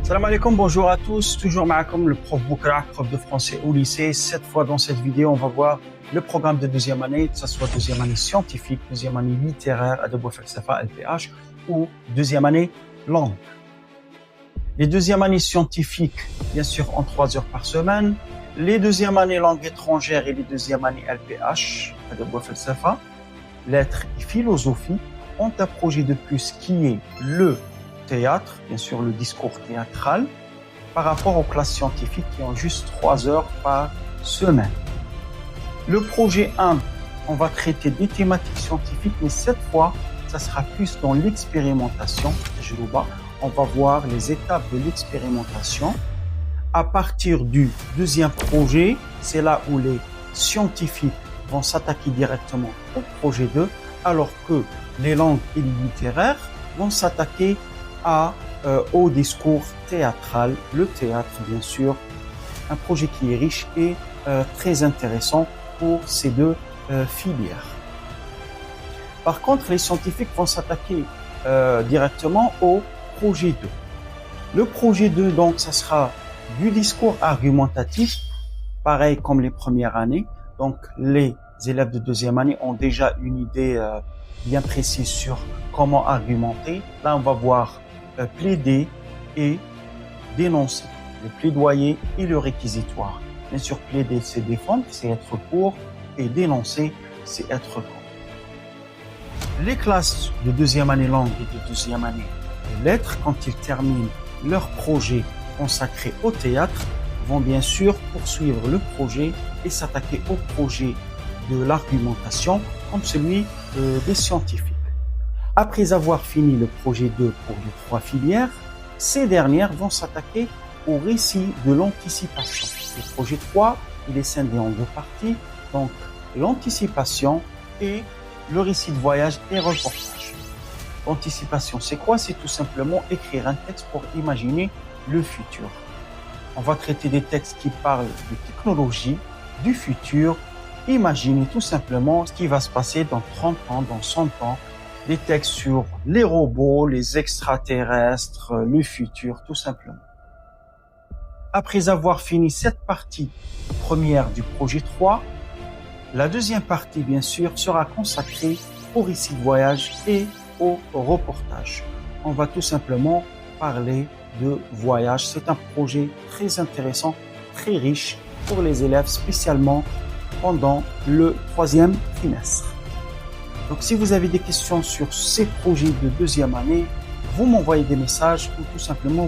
Salam alaikum, bonjour à tous, toujours comme le prof Boukra, prof de français au lycée. Cette fois, dans cette vidéo, on va voir le programme de deuxième année, que ce soit deuxième année scientifique, deuxième année littéraire, adab wa falsafa, LPH, ou deuxième année langue. Les deuxièmes années scientifiques, bien sûr, en 3 heures par semaine. Les deuxièmes années langue étrangère et les deuxièmes années LPH, adab wa falsafa, lettres et philosophie, ont un projet de plus qui est le théâtre, bien sûr le discours théâtral, par rapport aux classes scientifiques qui ont juste 3 heures par semaine. Le projet 1, on va traiter des thématiques scientifiques, mais cette fois, ça sera plus dans l'expérimentation. On va voir les étapes de l'expérimentation. À partir du deuxième projet, c'est là où les scientifiques vont s'attaquer directement au projet 2, alors que les langues et les littéraires vont s'attaquer au discours théâtral, le théâtre bien sûr, un projet qui est riche et très intéressant pour ces deux filières. Par contre, les scientifiques vont s'attaquer directement au projet 2. Le projet 2, donc, ça sera du discours argumentatif, pareil comme les premières années. Donc, les élèves de deuxième année ont déjà une idée bien précise sur comment argumenter. Là, on va voir plaider et dénoncer, le plaidoyer et le réquisitoire. Bien sûr, plaider, c'est défendre, c'est être pour, et dénoncer, c'est être contre. Les classes de deuxième année langue et de deuxième année lettres, quand ils terminent leur projet consacré au théâtre, vont bien sûr poursuivre le projet et s'attaquer au projet de l'argumentation, comme celui des scientifiques. Après avoir fini le projet 2 pour les 3 filières, ces dernières vont s'attaquer au récit de l'anticipation. Le projet 3, il est scindé en 2 parties, donc l'anticipation et le récit de voyage et reportage. L'anticipation, c'est quoi? C'est tout simplement écrire un texte pour imaginer le futur. On va traiter des textes qui parlent de technologie, du futur, imaginer tout simplement ce qui va se passer dans 30 ans, dans 100 ans, des textes sur les robots, les extraterrestres, le futur, tout simplement. Après avoir fini cette partie première du projet 3, la deuxième partie, bien sûr, sera consacrée au récit de voyage et au reportage. On va tout simplement parler de voyage. C'est un projet très intéressant, très riche pour les élèves, spécialement pendant le 3e trimestre. Donc, si vous avez des questions sur ces projets de deuxième année, vous m'envoyez des messages ou tout simplement